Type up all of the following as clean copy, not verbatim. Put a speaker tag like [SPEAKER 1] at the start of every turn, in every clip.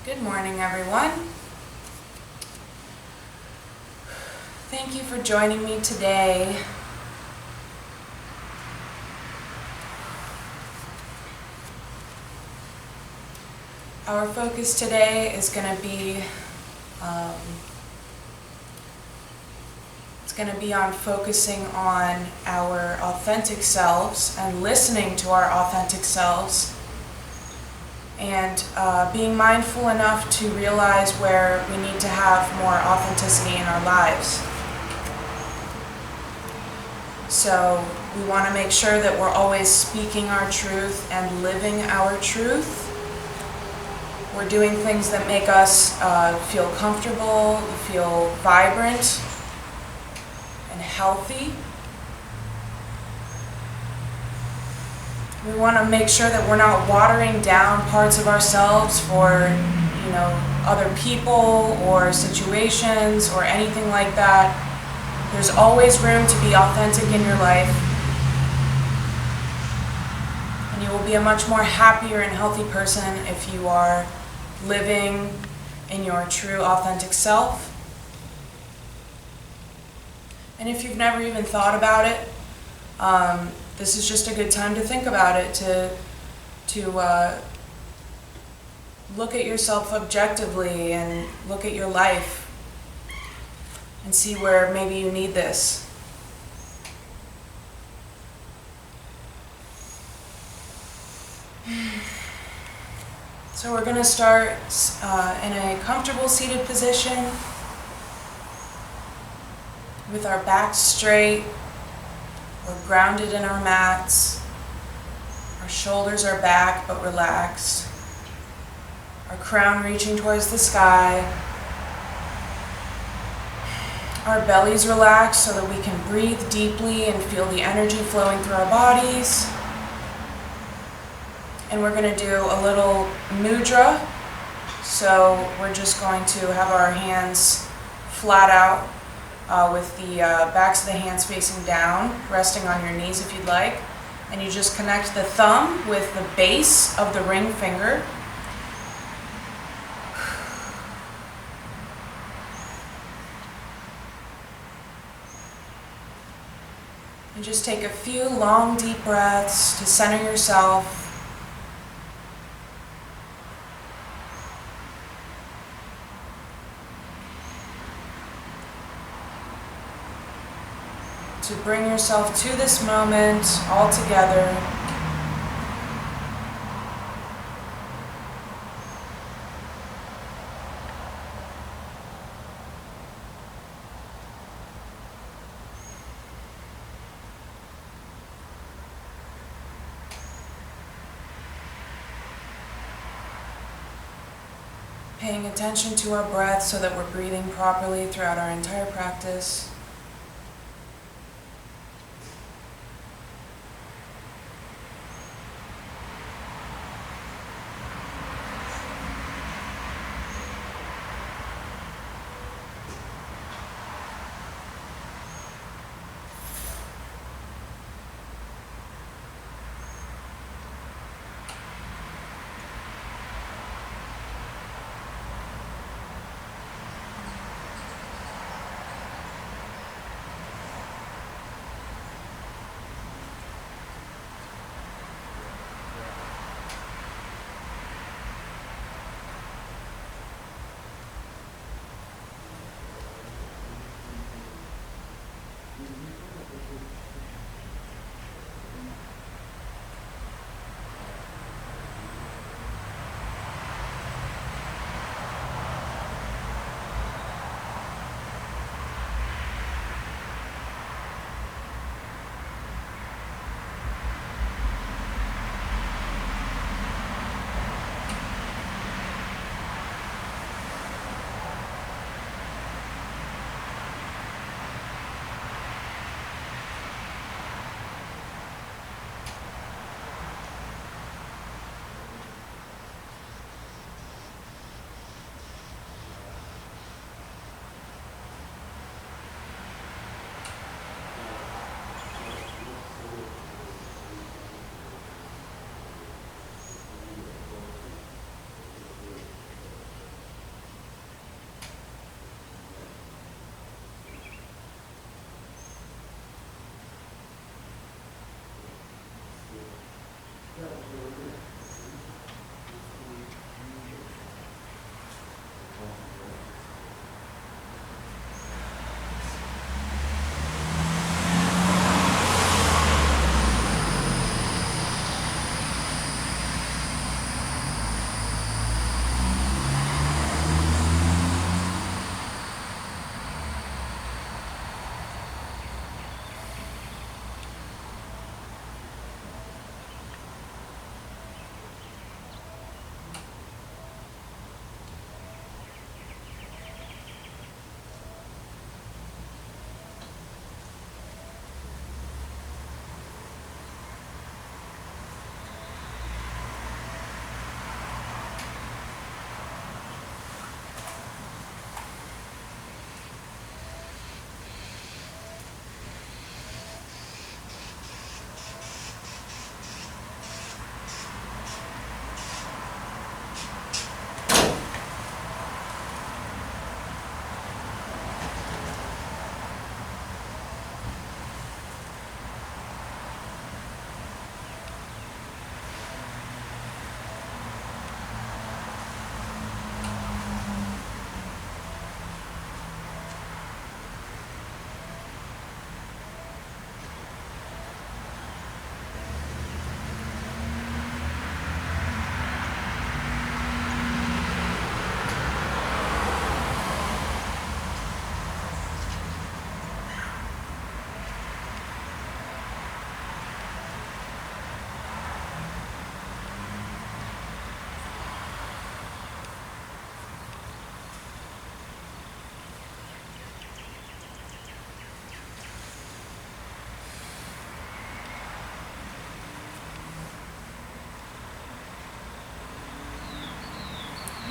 [SPEAKER 1] Good morning, everyone. Thank you for joining me today. Our focus today is going to be on focusing on our authentic selves and listening to our authentic selves, and being mindful enough to realize where we need to have more authenticity in our lives. So we want to make sure that we're always speaking our truth and living our truth. We're doing things that make us feel comfortable, feel vibrant and healthy. We want to make sure that we're not watering down parts of ourselves for, other people or situations or anything like that. There's always room to be authentic in your life, and you will be a much more happier and healthy person if you are living in your true authentic self. And if you've never even thought about it, this is just a good time to think about it, to look at yourself objectively and look at your life and see where maybe you need this. So we're going to start in a comfortable seated position with our backs straight. We're grounded in our mats. Our shoulders are back but relaxed. Our crown reaching towards the sky. Our bellies relaxed so that we can breathe deeply and feel the energy flowing through our bodies. And we're going to do a little mudra. So we're just going to have our hands flat out with the backs of the hands facing down, resting on your knees if you'd like. And you just connect the thumb with the base of the ring finger. And just take a few long, deep breaths to center yourself. To bring yourself to this moment all together. Paying attention to our breath so that we're breathing properly throughout our entire practice.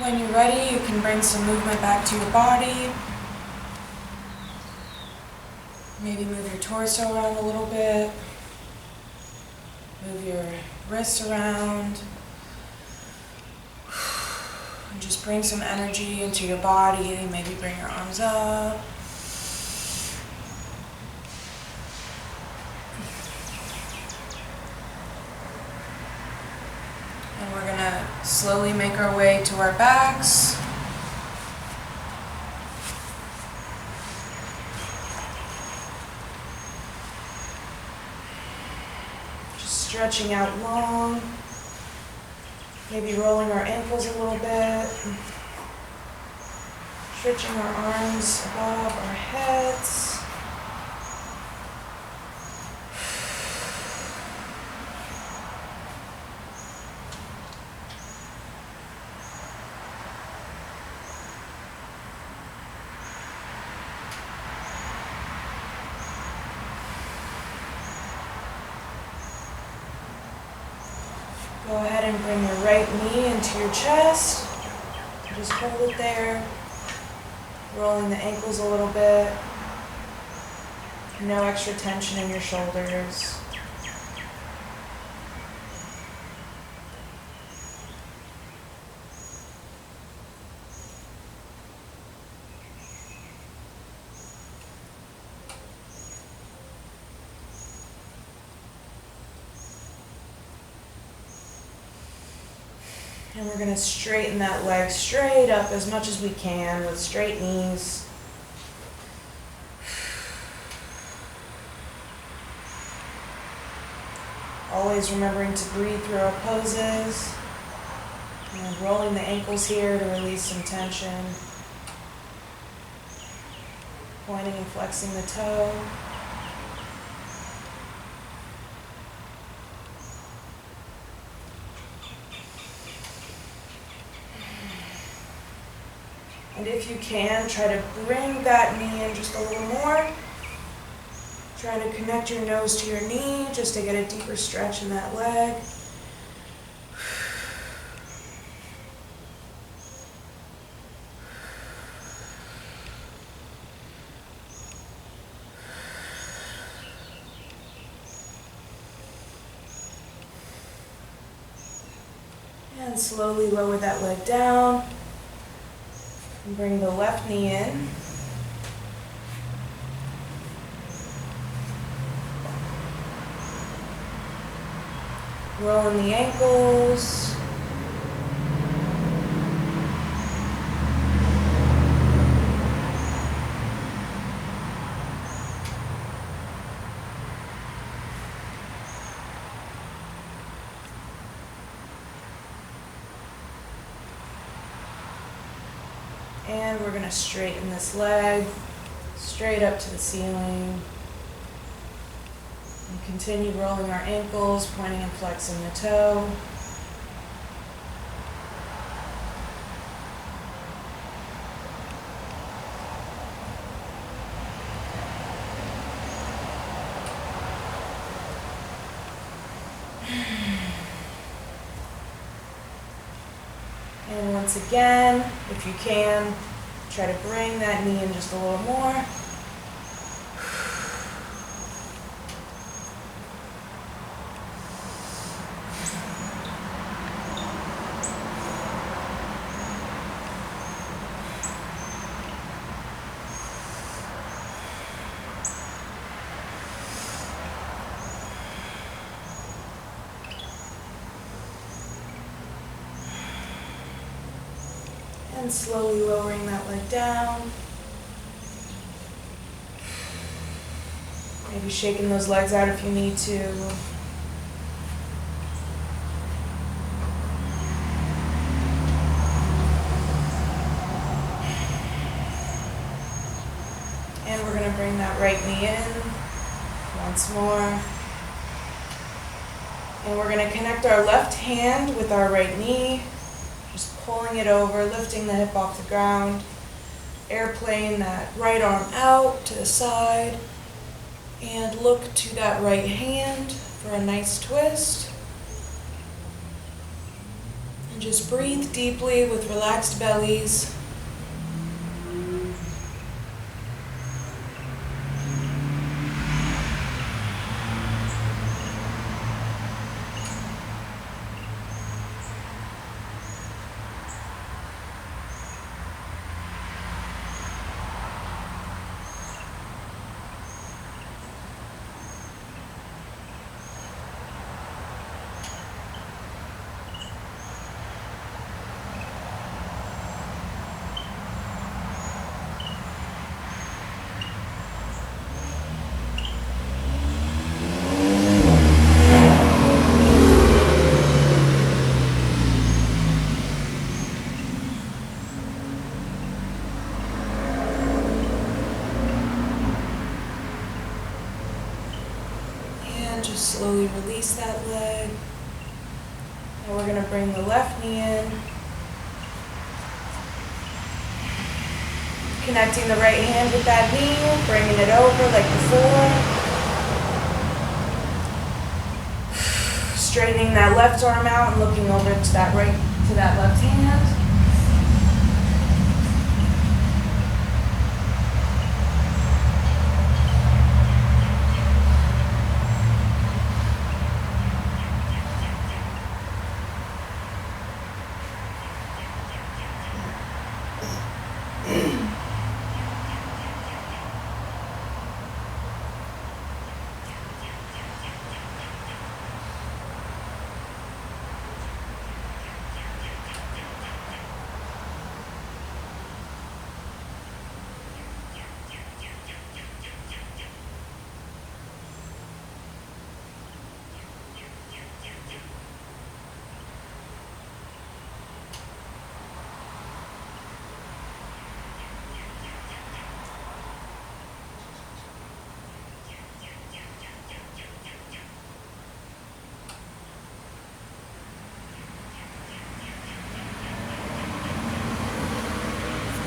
[SPEAKER 1] When you're ready, you can bring some movement back to your body. Maybe move your torso around a little bit. Move your wrists around. And just bring some energy into your body. Maybe bring your arms up. And we're going to slowly make our way to our backs. Stretching out long, maybe rolling our ankles a little bit, stretching our arms above our heads. Go ahead and bring your right knee into your chest. Just hold it there. Rolling the ankles a little bit. No extra tension in your shoulders. And we're going to straighten that leg straight up as much as we can with straight knees. Always remembering to breathe through our poses. And rolling the ankles here to release some tension. Pointing and flexing the toe. And if you can, try to bring that knee in just a little more. Trying to connect your nose to your knee just to get a deeper stretch in that leg. And slowly lower that leg down. And bring the left knee in. Rolling the ankles. And we're going to straighten this leg straight up to the ceiling. And continue rolling our ankles, pointing and flexing the toe. And once again, if you can, try to bring that knee in just a little more. And slowly lowering that leg down. Maybe shaking those legs out if you need to. And we're going to bring that right knee in once more. And we're going to connect our left hand with our right knee. Just pulling it over, lifting the hip off the ground, airplane that right arm out to the side, and look to that right hand for a nice twist. And And just breathe deeply with relaxed bellies. Just slowly release that leg. Now we're going to bring the left knee in. Connecting the right hand with that knee, bringing it over like before. Straightening that left arm out and looking over to that left hand.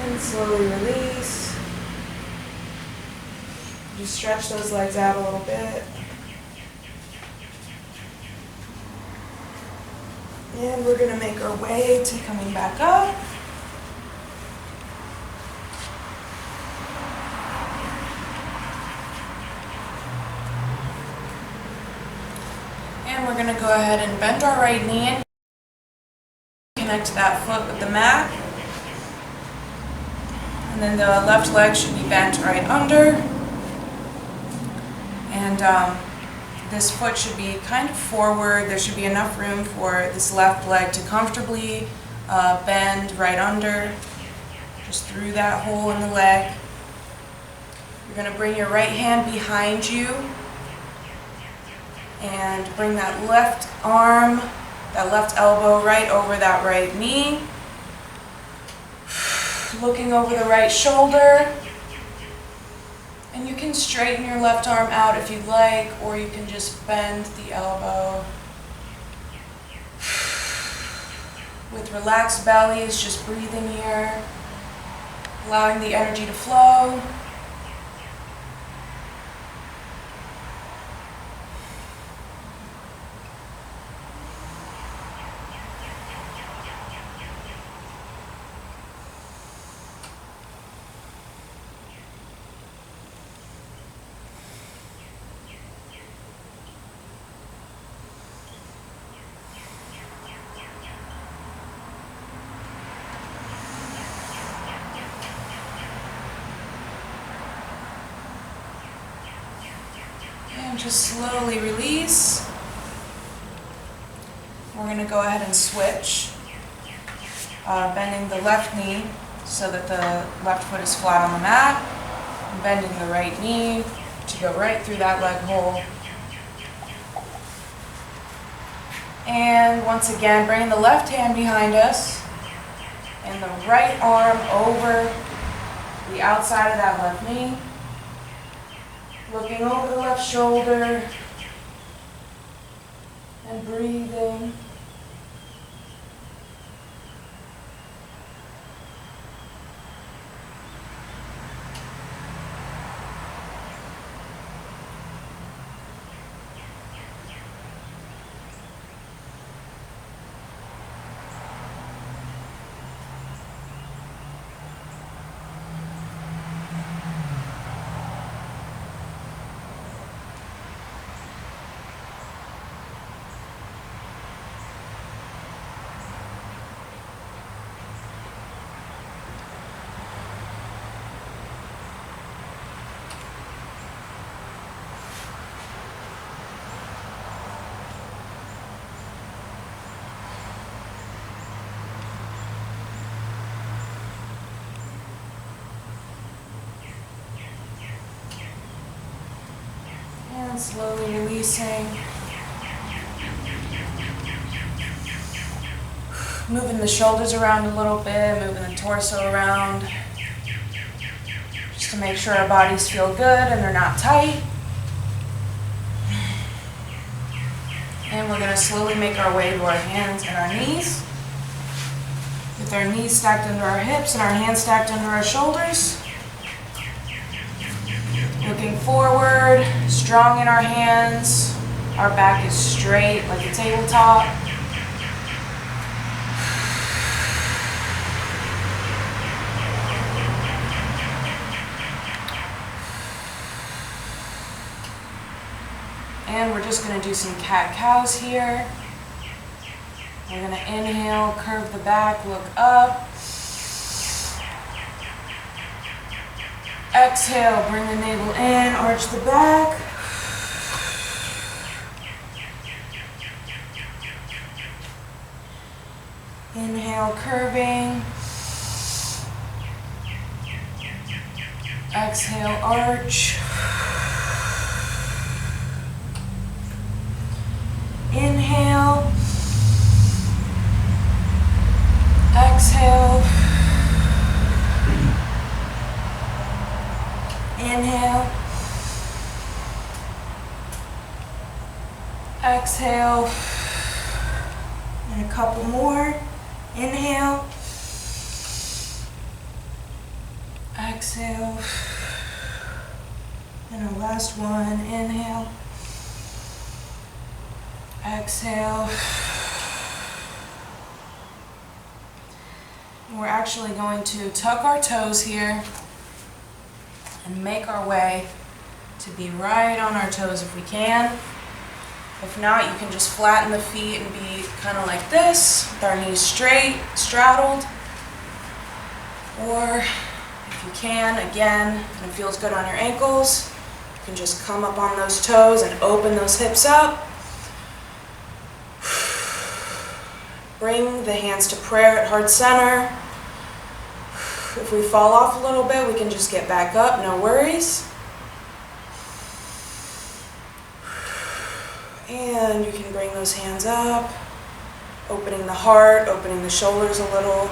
[SPEAKER 1] And slowly release. Just stretch those legs out a little bit. And we're going to make our way to coming back up. And we're going to go ahead and bend our right knee and connect that foot with the mat. And then the left leg should be bent right under. And this foot should be kind of forward. There should be enough room for this left leg to comfortably bend right under, just through that hole in the leg. You're going to bring your right hand behind you and bring that left arm, that left elbow right over that right knee. Looking over the right shoulder. And you can straighten your left arm out if you'd like, or you can just bend the elbow. With relaxed bellies, just breathing here, allowing the energy to flow. And just slowly release. We're going to go ahead and switch, bending the left knee so that the left foot is flat on the mat, and bending the right knee to go right through that leg hole. And once again, bringing the left hand behind us and the right arm over the outside of that left knee. Looking over the left shoulder and breathing. And slowly releasing. Moving the shoulders around a little bit, moving the torso around. Just to make sure our bodies feel good and they're not tight. And we're going to slowly make our way to our hands and our knees. With our knees stacked under our hips and our hands stacked under our shoulders. Looking forward, strong in our hands. Our back is straight like a tabletop. And we're just going to do some cat-cows here. We're going to inhale, curve the back, look up. Exhale, bring the navel in, arch the back. Inhale, curving. Exhale, arch. Inhale. Exhale. Inhale. Exhale. And a couple more. Inhale. Exhale. And our last one. Inhale. Exhale. We're actually going to tuck our toes here and make our way to be right on our toes if we can. If not, you can just flatten the feet and be kind of like this, with our knees straight, straddled. Or if you can, again, and it feels good on your ankles, you can just come up on those toes and open those hips up. Bring the hands to prayer at heart center. If we fall off a little bit, we can just get back up, no worries. And you can bring those hands up, opening the heart, opening the shoulders a little.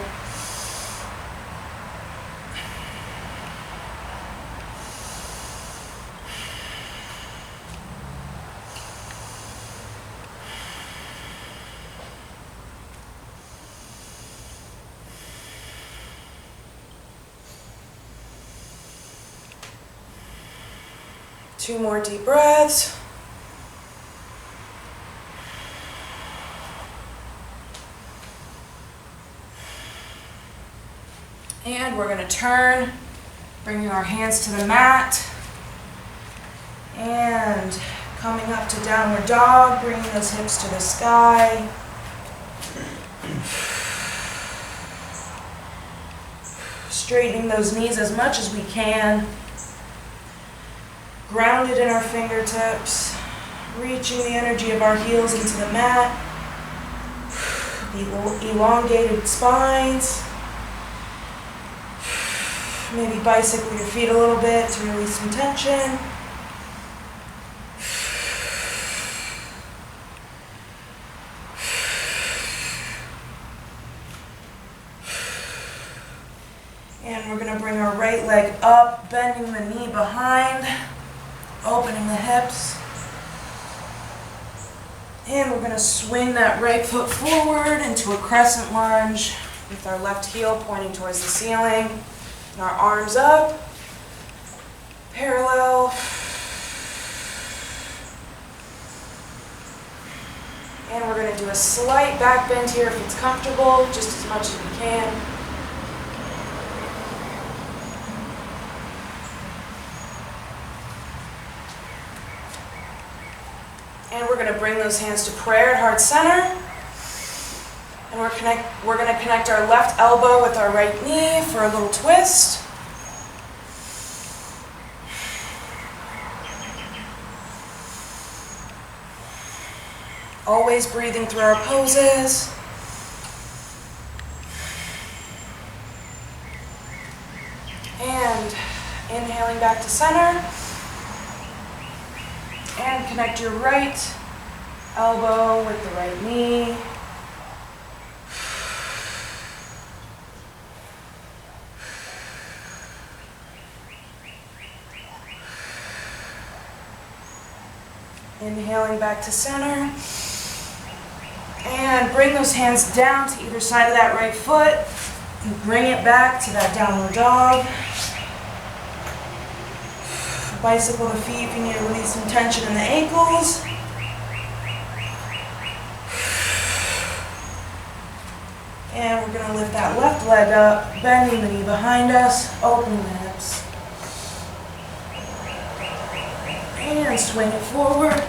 [SPEAKER 1] Two more deep breaths. And we're going to turn, bringing our hands to the mat. And coming up to downward dog, bringing those hips to the sky. Straightening those knees as much as we can. Grounded in our fingertips, reaching the energy of our heels into the mat, the elongated spines. Maybe bicycle your feet a little bit to release some tension. And we're going to bring our right leg up, bending the knee behind. Opening the hips. And we're going to swing that right foot forward into a crescent lunge with our left heel pointing towards the ceiling. And our arms up, parallel. And we're going to do a slight back bend here if it's comfortable, just as much as we can. And we're going to bring those hands to prayer at heart center. And we're going to connect our left elbow with our right knee for a little twist. Always breathing through our poses. And inhaling back to center. And connect your right elbow with the right knee. Inhaling back to center. And bring those hands down to either side of that right foot. And bring it back to that downward dog. Bicycle the feet if you need to release some tension in the ankles. And we're going to lift that left leg up, bending the knee behind us, opening the hips. And swing it forward.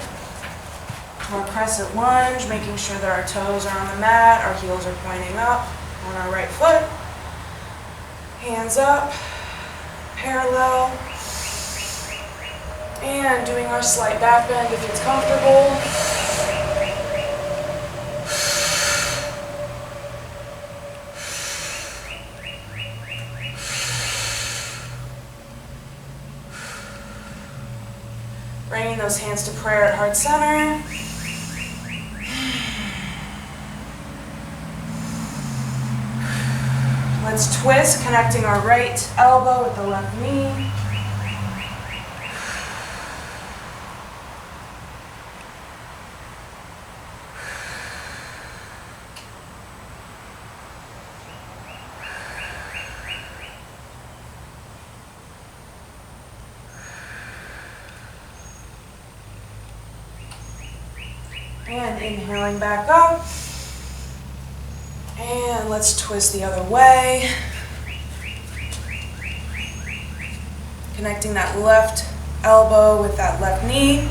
[SPEAKER 1] Our crescent lunge, making sure that our toes are on the mat, our heels are pointing up on our right foot. Hands up, parallel. And doing our slight back bend if it's comfortable. Bringing those hands to prayer at heart center. Let's twist, connecting our right elbow with the left knee. And inhaling back up. And let's twist the other way. Connecting that left elbow with that left knee.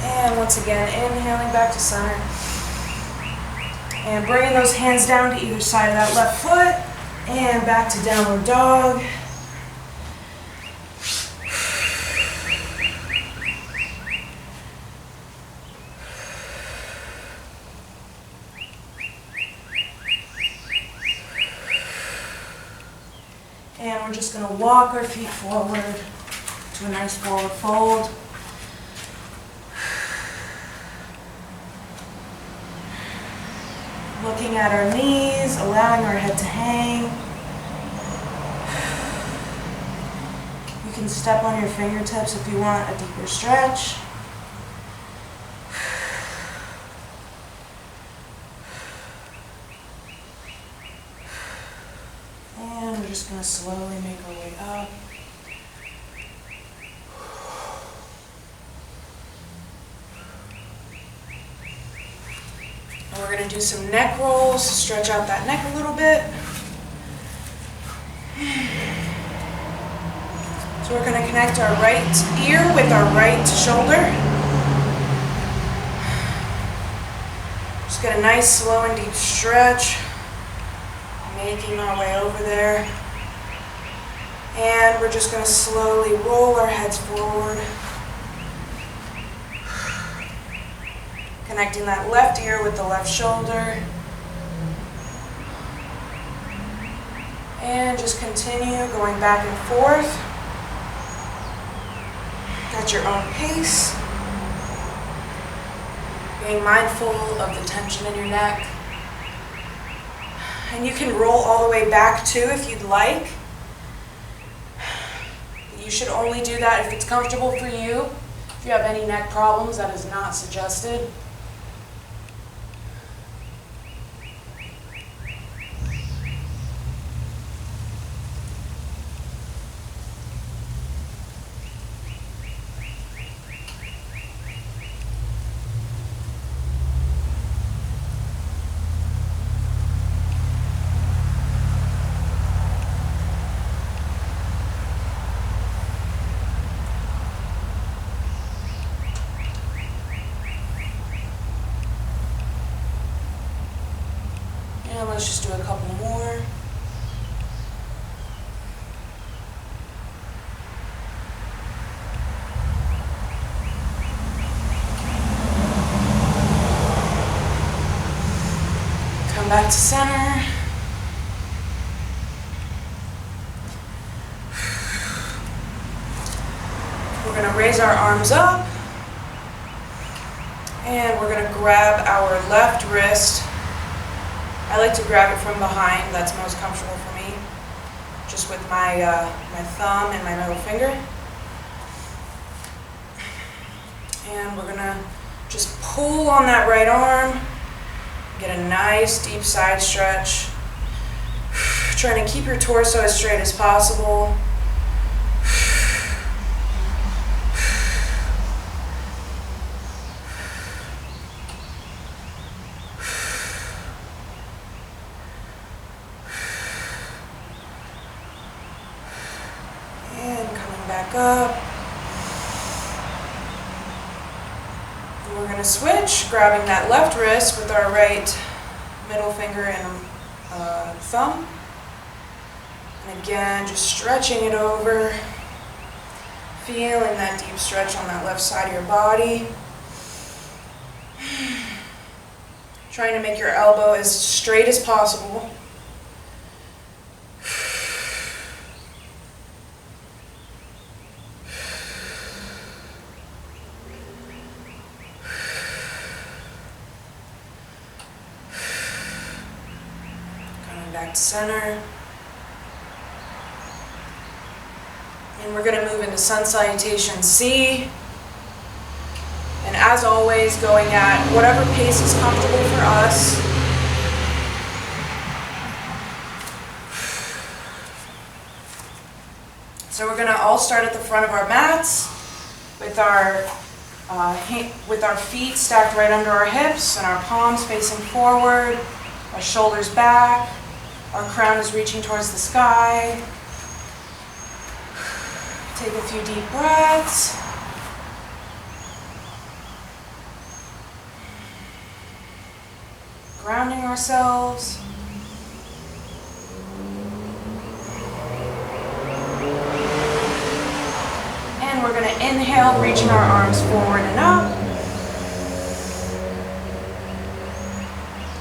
[SPEAKER 1] And once again, inhaling back to center. And bringing those hands down to either side of that left foot. And back to downward dog. And we're just going to walk our feet forward to a nice forward fold. Looking at our knees, allowing our head to hang. You can step on your fingertips if you want a deeper stretch. And we're just going to slowly make our way up. And we're going to do some neck rolls, stretch out that neck a little bit. So we're going to connect our right ear with our right shoulder. Just get a nice, slow and deep stretch. Making our way over there. And we're just going to slowly roll our heads forward. Connecting that left ear with the left shoulder. And just continue going back and forth at your own pace. Being mindful of the tension in your neck. And you can roll all the way back too if you'd like. You should only do that if it's comfortable for you. If you have any neck problems, that is not suggested. Come back to center. We're going to raise our arms up. And we're going to grab our left wrist. I like to grab it from behind. That's most comfortable for me. Just with my thumb and my middle finger. And we're going to just pull on that right arm. Get a nice deep side stretch. Trying to keep your torso as straight as possible. And coming back up. And we're going to switch, grabbing that left wrist with our right middle finger and thumb. And again, just stretching it over, feeling that deep stretch on that left side of your body. Trying to make your elbow as straight as possible. Coming back to center. And we're going to move into Sun Salutation C. And as always, going at whatever pace is comfortable for us. So we're going to all start at the front of our mats with our feet stacked right under our hips and our palms facing forward, our shoulders back, our crown is reaching towards the sky. Take a few deep breaths. Grounding ourselves. And we're going to inhale, reaching our arms forward and up.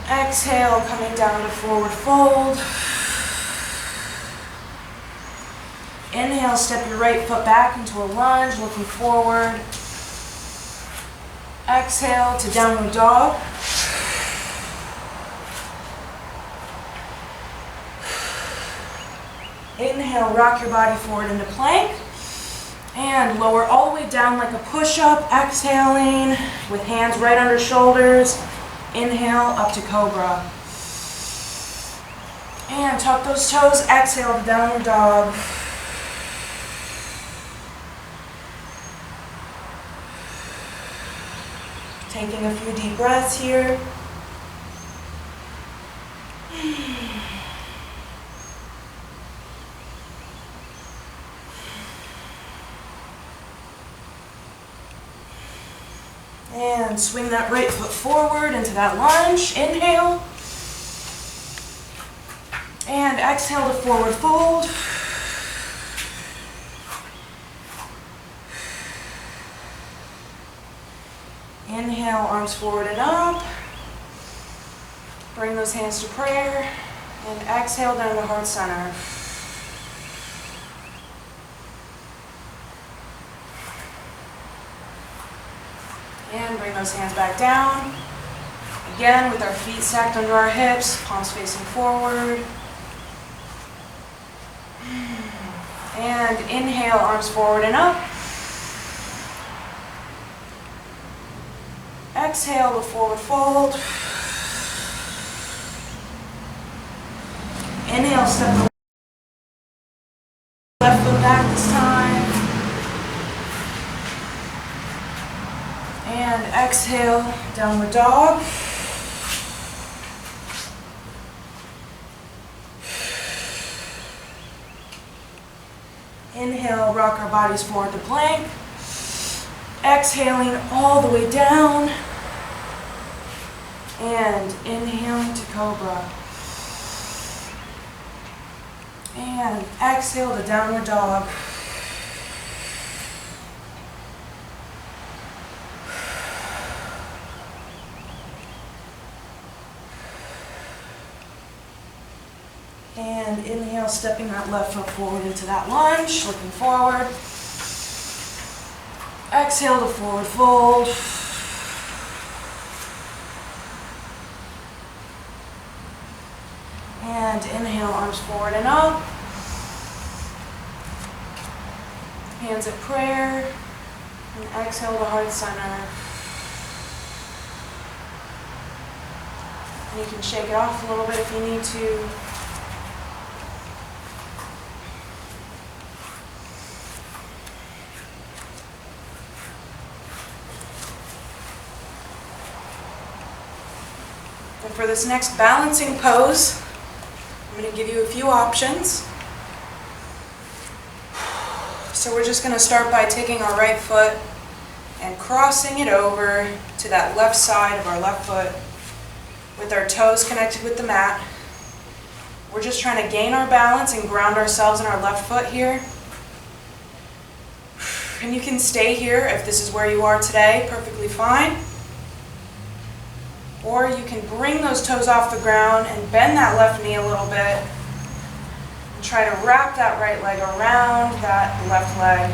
[SPEAKER 1] Exhale, coming down to forward fold. Inhale, step your right foot back into a lunge, looking forward. Exhale to downward dog. Inhale, rock your body forward into plank. And lower all the way down like a push-up. Exhaling with hands right under shoulders. Inhale, up to cobra. And tuck those toes. Exhale to downward dog. Taking a few deep breaths here. And swing that right foot forward into that lunge. Inhale. And exhale to forward fold. Inhale, arms forward and up. Bring those hands to prayer. And exhale down to heart center. And bring those hands back down. Again, with our feet stacked under our hips, palms facing forward. And inhale, arms forward and up. Exhale to forward fold. Inhale, step the left foot back this time. And exhale, downward dog. Inhale, rock our bodies forward to plank. Exhaling all the way down. And inhaling to cobra. And exhale to downward dog. Inhale, stepping that left foot forward into that lunge, looking forward. Exhale to forward fold. And inhale, arms forward and up. Hands at prayer. And exhale to heart center. And you can shake it off a little bit if you need to. And for this next balancing pose, I'm going to give you a few options. So we're just going to start by taking our right foot and crossing it over to that left side of our left foot with our toes connected with the mat. We're just trying to gain our balance and ground ourselves in our left foot here. And you can stay here if this is where you are today, perfectly fine. Or you can bring those toes off the ground and bend that left knee a little bit. And try to wrap that right leg around that left leg.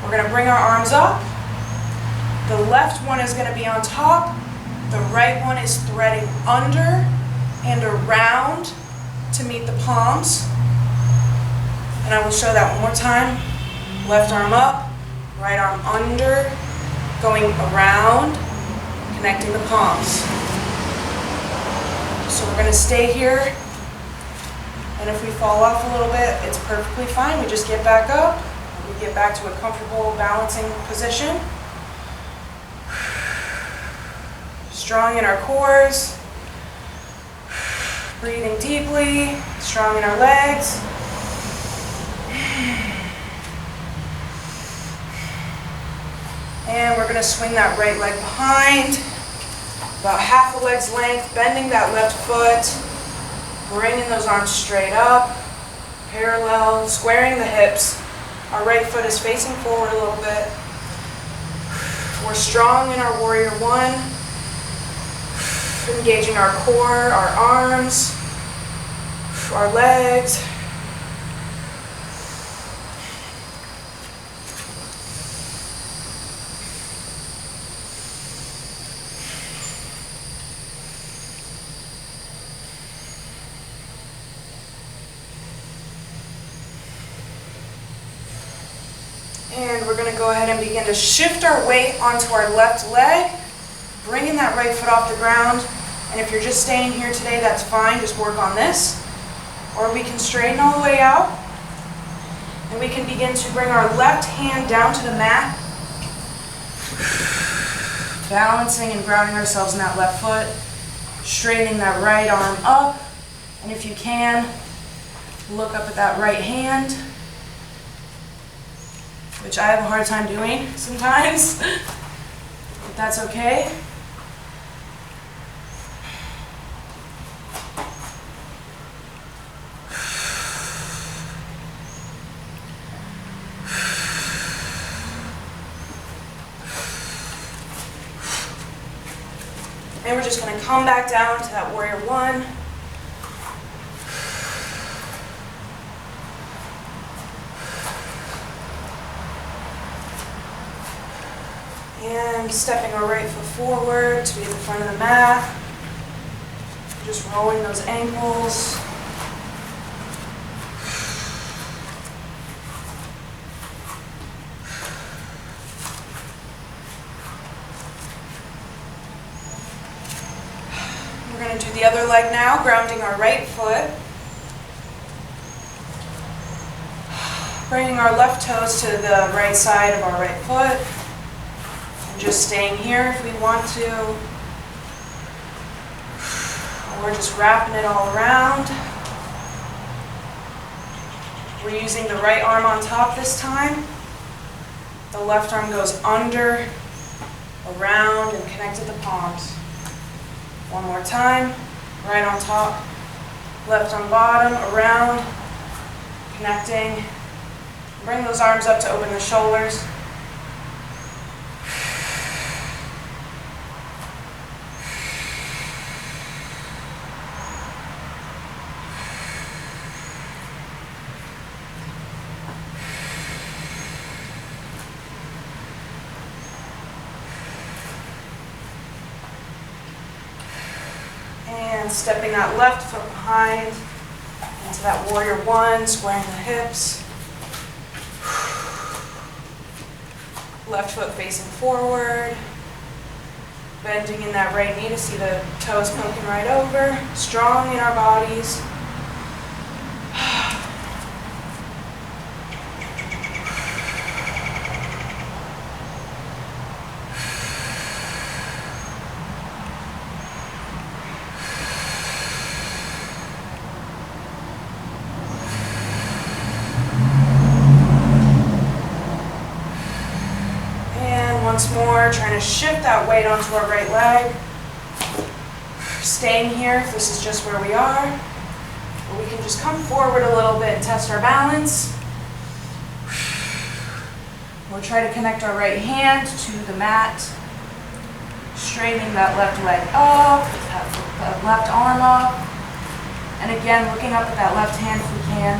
[SPEAKER 1] We're going to bring our arms up. The left one is going to be on top. The right one is threading under and around to meet the palms. And I will show that one more time. Left arm up, right arm under, going around, connecting the palms. So we're going to stay here, and if we fall off a little bit, it's perfectly fine. We just get back up, we get back to a comfortable balancing position. Strong in our cores, breathing deeply, strong in our legs. And we're going to swing that right leg behind, about half a leg's length, bending that left foot, bringing those arms straight up, parallel, squaring the hips. Our right foot is facing forward a little bit. We're strong in our warrior one, engaging our core, our arms, our legs. And we're going to go ahead and begin to shift our weight onto our left leg, bringing that right foot off the ground. And if you're just staying here today, that's fine. Just work on this. Or we can straighten all the way out. And we can begin to bring our left hand down to the mat, balancing and grounding ourselves in that left foot, straightening that right arm up. And if you can, look up at that right hand, which I have a hard time doing sometimes, but that's okay. And we're just going to come back down to that warrior one. And stepping our right foot forward to be at the front of the mat. Just rolling those ankles. We're going to do the other leg now, grounding our right foot. Bringing our left toes to the right side of our right foot. Just staying here if we want to, or just wrapping it all around. We're using the right arm on top this time. The left arm goes under, around, and connected the palms. One more time, right on top, left on bottom, around, connecting. Bring those arms up to open the shoulders. And stepping that left foot behind into that warrior one, squaring the hips. Left foot facing forward. Bending in that right knee to see the toes poking right over. Strong in our bodies. Once more, trying to shift that weight onto our right leg. Staying here if this is just where we are. Or we can just come forward a little bit and test our balance. We'll try to connect our right hand to the mat. Straightening that left leg up, that left arm up. And again, looking up at that left hand if we can.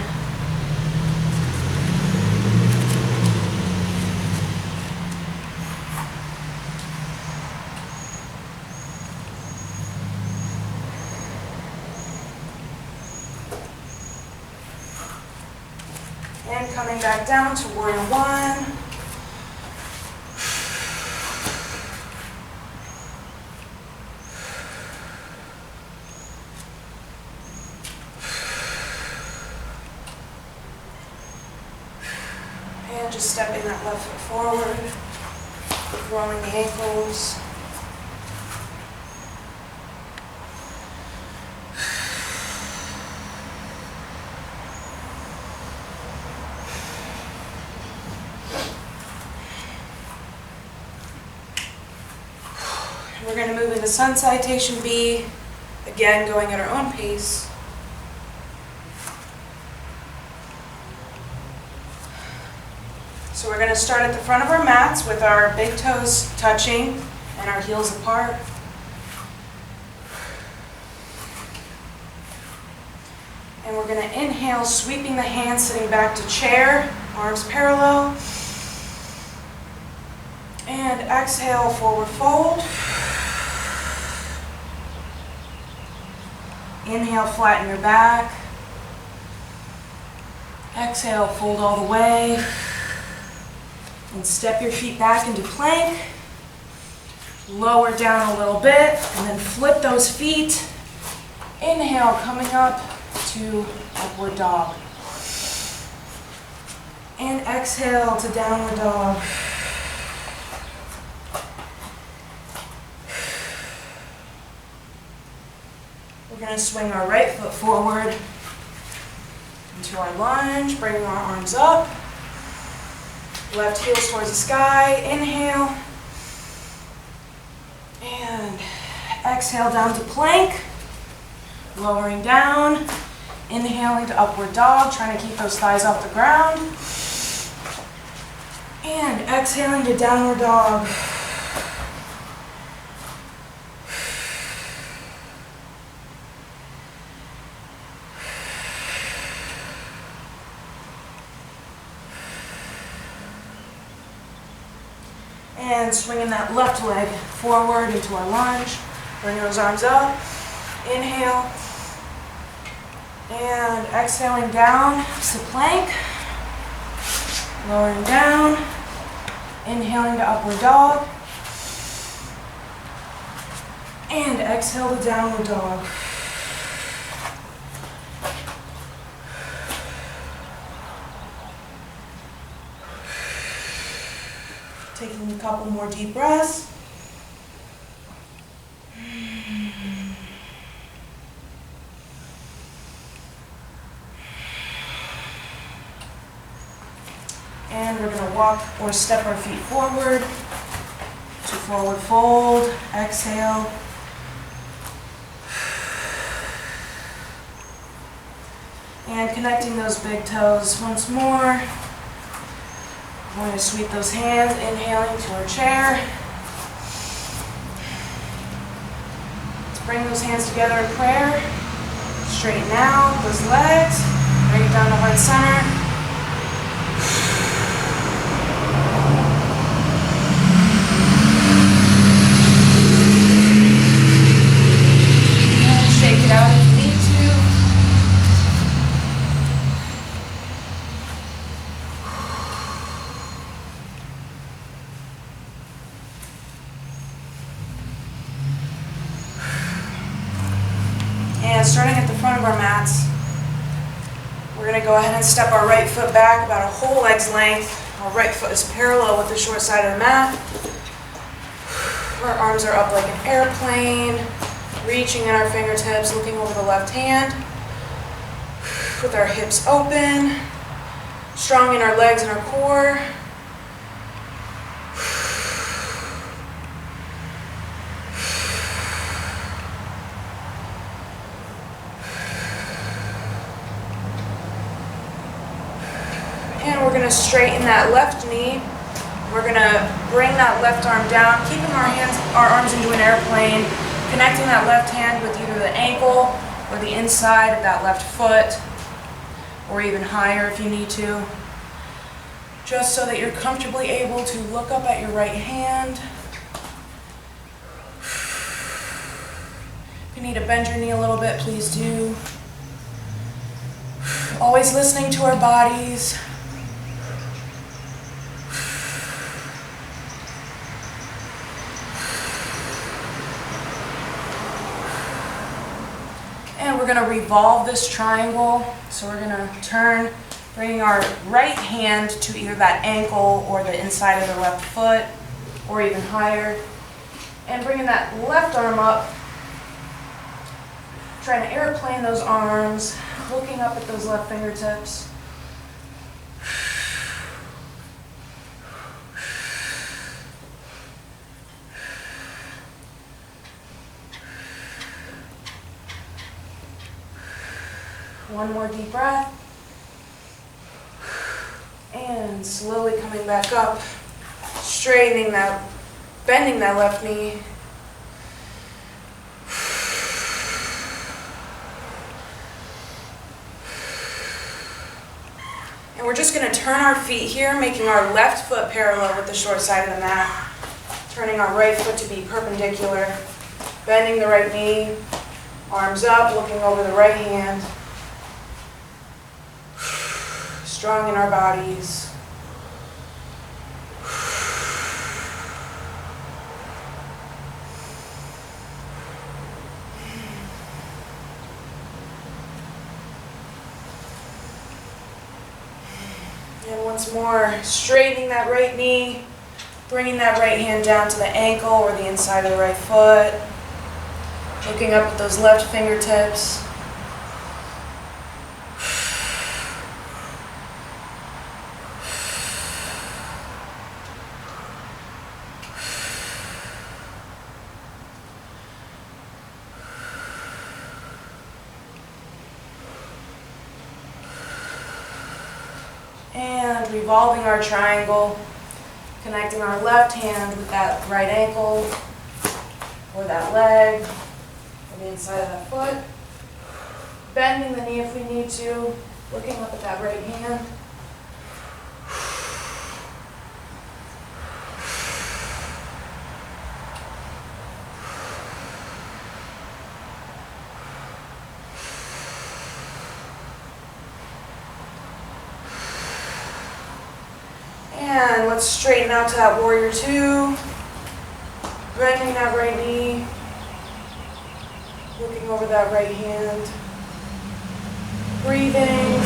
[SPEAKER 1] And coming back down to warrior one. And just stepping that left foot forward, rolling the ankles. We're going to move into sun salutation B, again going at our own pace. So we're going to start at the front of our mats with our big toes touching and our heels apart. And we're going to inhale, sweeping the hands, sitting back to chair, arms parallel. And exhale, forward fold. Inhale, flatten your back. Exhale, fold all the way. And step your feet back into plank. Lower down a little bit, and then flip those feet. Inhale, coming up to upward dog. And exhale to downward dog. We're going to swing our right foot forward into our lunge, bringing our arms up. Left heels towards the sky. Inhale. And exhale down to plank. Lowering down. Inhaling to upward dog, trying to keep those thighs off the ground. And exhaling to downward dog. And swinging that left leg forward into our lunge. Bring those arms up. Inhale. And exhaling down to plank. Lowering down. Inhaling to upward dog. And exhale to downward dog. Taking a couple more deep breaths. And we're going to walk or step our feet forward to forward fold. Exhale. And connecting those big toes once more. We're going to sweep those hands, inhaling to our chair. Let's bring those hands together in prayer. Straighten out those legs. Bring it down to heart center. And shake starting at the front of our mats, we're going to go ahead and step our right foot back about a whole leg's length. Our right foot is parallel with the short side of the mat. Our arms are up like an airplane, reaching in our fingertips, looking over the left hand, with our hips open, strong in our legs and our core. And we're going to straighten that left knee. We're going to bring that left arm down, keeping our arms into an airplane, connecting that left hand with either the ankle or the inside of that left foot, or even higher if you need to, just so that you're comfortably able to look up at your right hand. If you need to bend your knee a little bit, please do. Always listening to our bodies. And we're going to revolve this triangle. So we're going to turn, bringing our right hand to either that ankle or the inside of the left foot, or even higher. And bringing that left arm up, trying to airplane those arms, looking up at those left fingertips. One more deep breath. And slowly coming back up, straightening that, bending that left knee. And we're just going to turn our feet here, making our left foot parallel with the short side of the mat. Turning our right foot to be perpendicular. Bending the right knee. Arms up, looking over the right hand. Strong in our bodies. And once more, straightening that right knee, bringing that right hand down to the ankle or the inside of the right foot, looking up at those left fingertips. And revolving our triangle, connecting our left hand with that right ankle or that leg or the inside of that foot. Bending the knee if we need to, looking up at that right hand. And let's straighten out to that warrior two. Bending that right knee. Looking over that right hand. Breathing.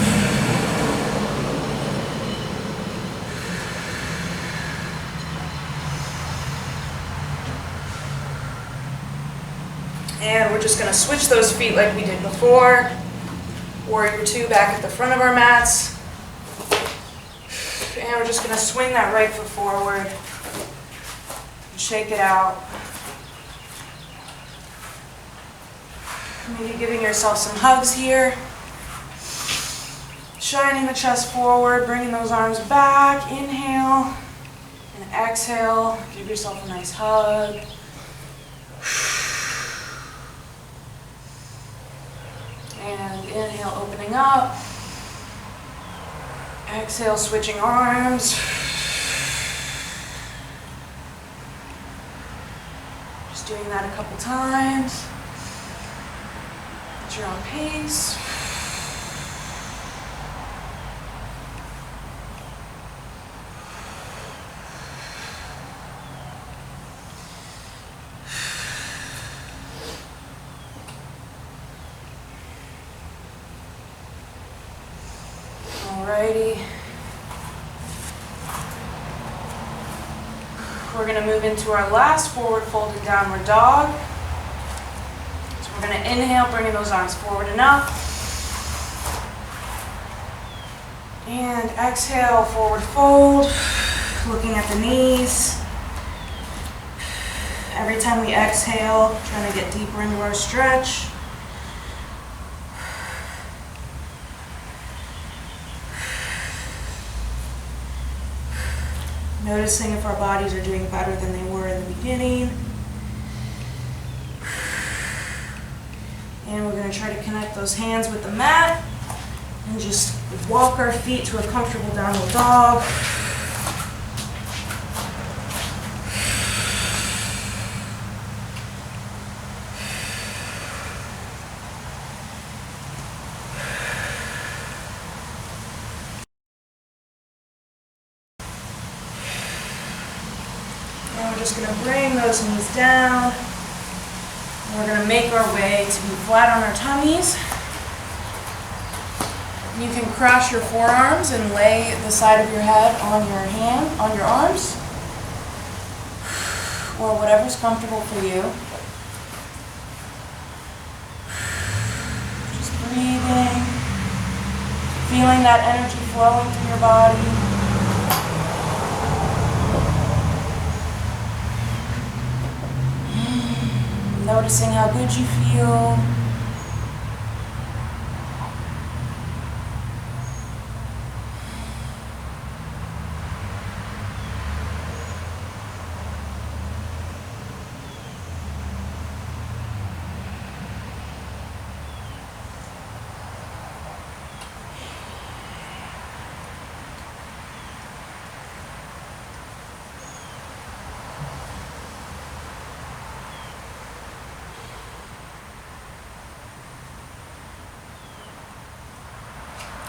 [SPEAKER 1] And we're just going to switch those feet like we did before. Warrior two back at the front of our mats. And we're just going to swing that right foot forward and shake it out. Maybe giving yourself some hugs here. Shining the chest forward, bringing those arms back. Inhale and exhale. Give yourself a nice hug. And inhale, opening up. Exhale, switching arms. Just doing that a couple times at your own pace. We're going to move into our last forward folded downward dog. So we're going to inhale, bringing those arms forward and up. And exhale, forward fold, looking at the knees. Every time we exhale, trying to get deeper into our stretch. Noticing if our bodies are doing better than they were in the beginning. And we're going to try to connect those hands with the mat and just walk our feet to a comfortable downward dog. And we're just going to bring those knees down. And we're going to make our way to be flat on our tummies. You can cross your forearms and lay the side of your head on your arms, or whatever's comfortable for you. Just breathing, feeling that energy flowing through your body. Noticing how good you feel.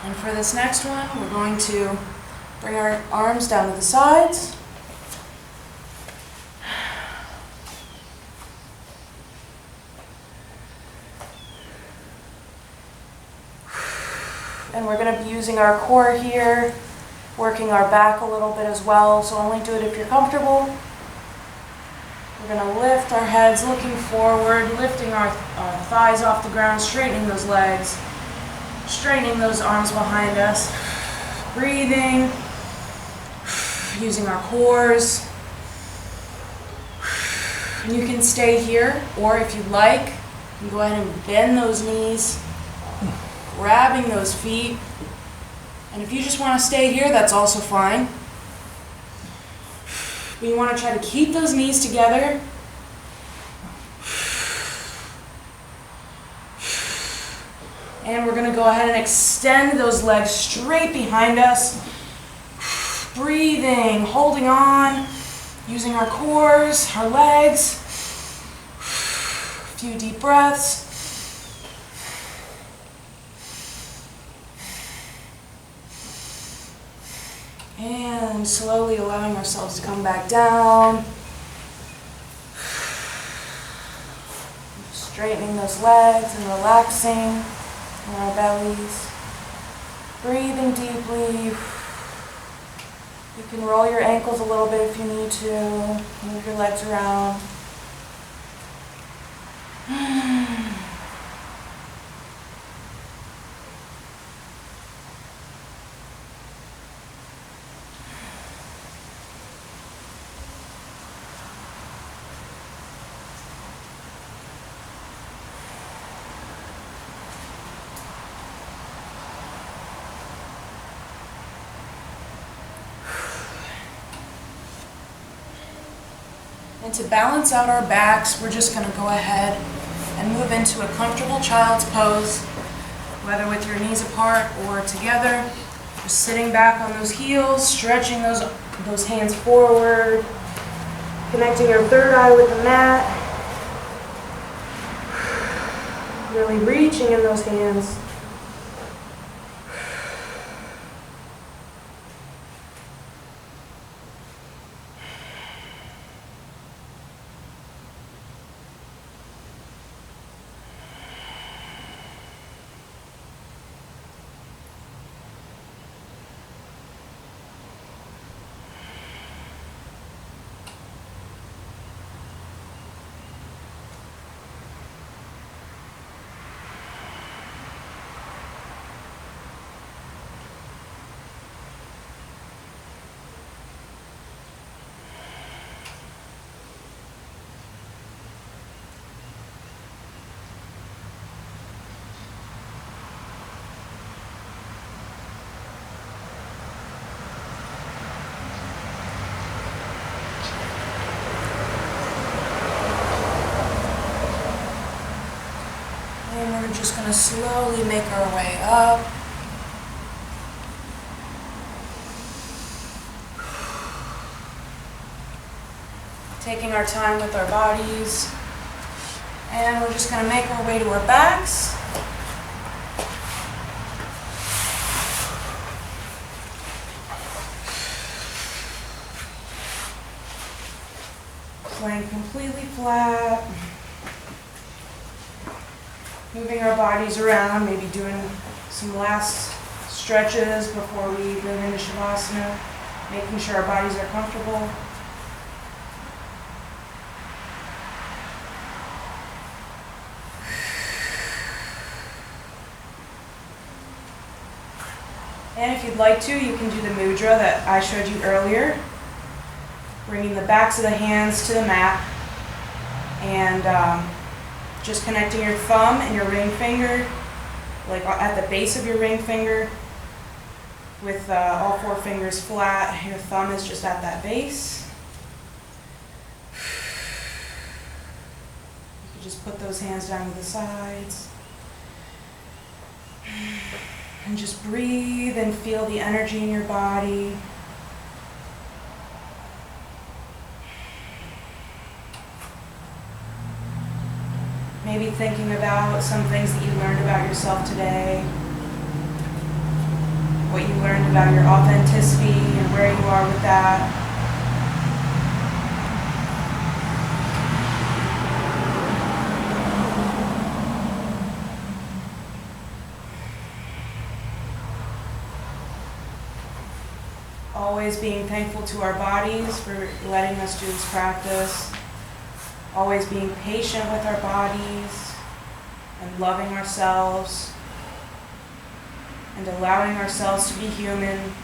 [SPEAKER 1] And for this next one, we're going to bring our arms down to the sides. And we're going to be using our core here, working our back a little bit as well, so only do it if you're comfortable. We're going to lift our heads looking forward, lifting our thighs off the ground, straightening those legs. Straightening those arms behind us, breathing, using our cores. And you can stay here, or if you'd like, you can go ahead and bend those knees, grabbing those feet. And if you just want to stay here, that's also fine. But you want to try to keep those knees together. And we're going to go ahead and extend those legs straight behind us. Breathing, holding on, using our cores, our legs. A few deep breaths. And slowly allowing ourselves to come back down. Straightening those legs and relaxing in our bellies. Breathing deeply. You can roll your ankles a little bit if you need to. Move your legs around. And to balance out our backs, we're just going to go ahead and move into a comfortable child's pose, whether with your knees apart or together. Just sitting back on those heels, stretching those hands forward, connecting your third eye with the mat. Really reaching in those hands. we're just going to slowly make our way up. Taking our time with our bodies. And we're just going to make our way to our backs. Laying completely flat. Moving our bodies around, maybe doing some last stretches before we move into Shavasana, making sure our bodies are comfortable. And if you'd like to, you can do the mudra that I showed you earlier, bringing the backs of the hands to the mat and just connecting your thumb and your ring finger, like at the base of your ring finger, with all four fingers flat. Your thumb is just at that base. You can just put those hands down to the sides. And just breathe and feel the energy in your body. Maybe thinking about some things that you learned about yourself today, what you learned about your authenticity and where you are with that. Always being thankful to our bodies for letting us do this practice. Always being patient with our bodies and loving ourselves and allowing ourselves to be human.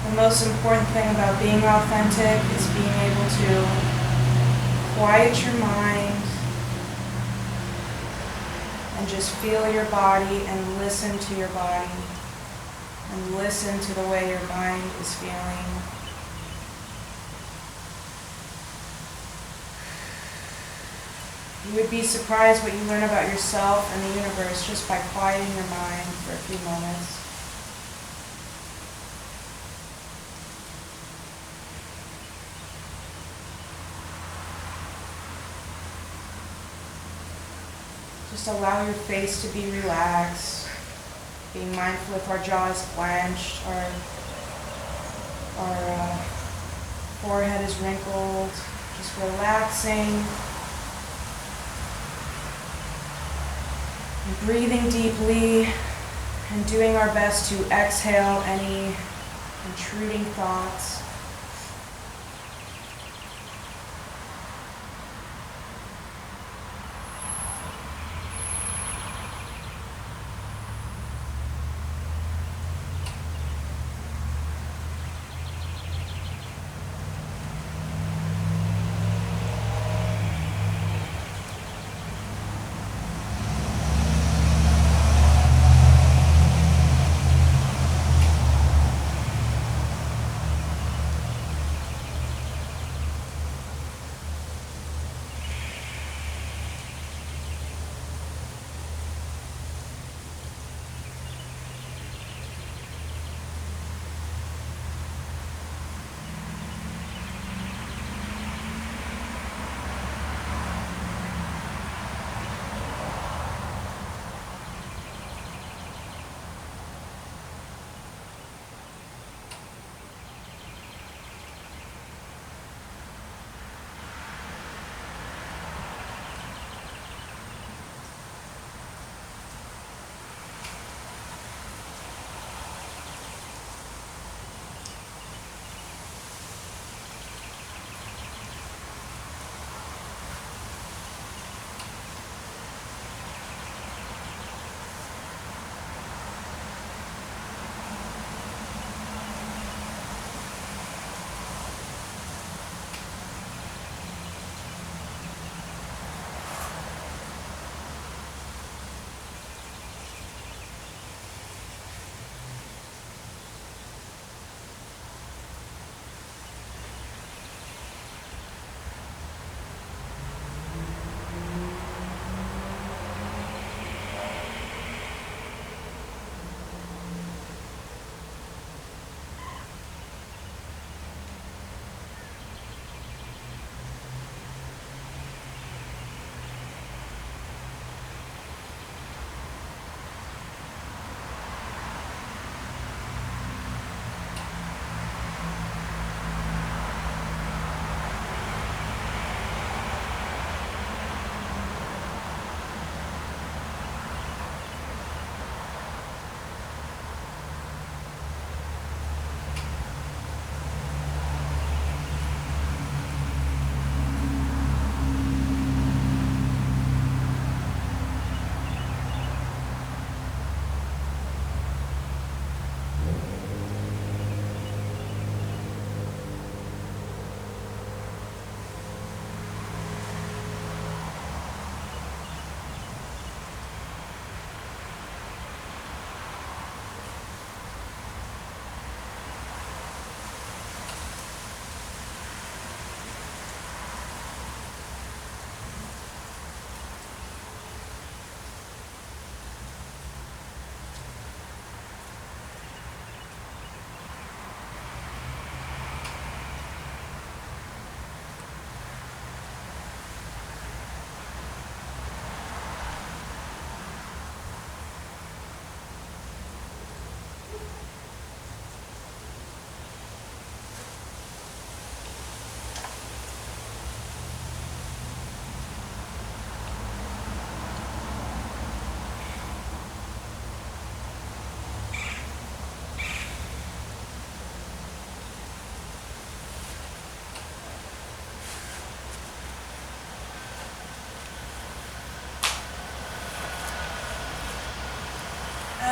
[SPEAKER 1] The most important thing about being authentic is being able to quiet your mind and just feel your body and listen to your body and listen to the way your mind is feeling. You would be surprised what you learn about yourself and the universe just by quieting your mind for a few moments. Just allow your face to be relaxed, being mindful if our jaw is clenched, our forehead is wrinkled, just relaxing. And breathing deeply and doing our best to exhale any intruding thoughts.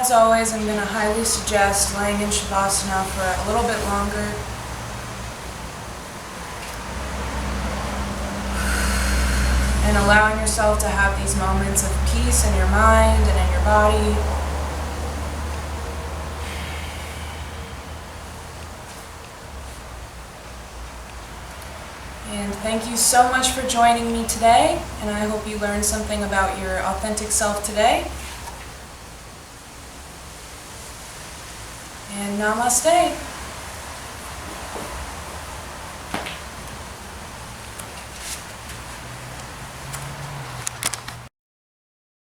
[SPEAKER 1] as always, I'm going to highly suggest laying in Shavasana for a little bit longer. And allowing yourself to have these moments of peace in your mind and in your body. And thank you so much for joining me today, and I hope you learned something about your authentic self today. And namaste.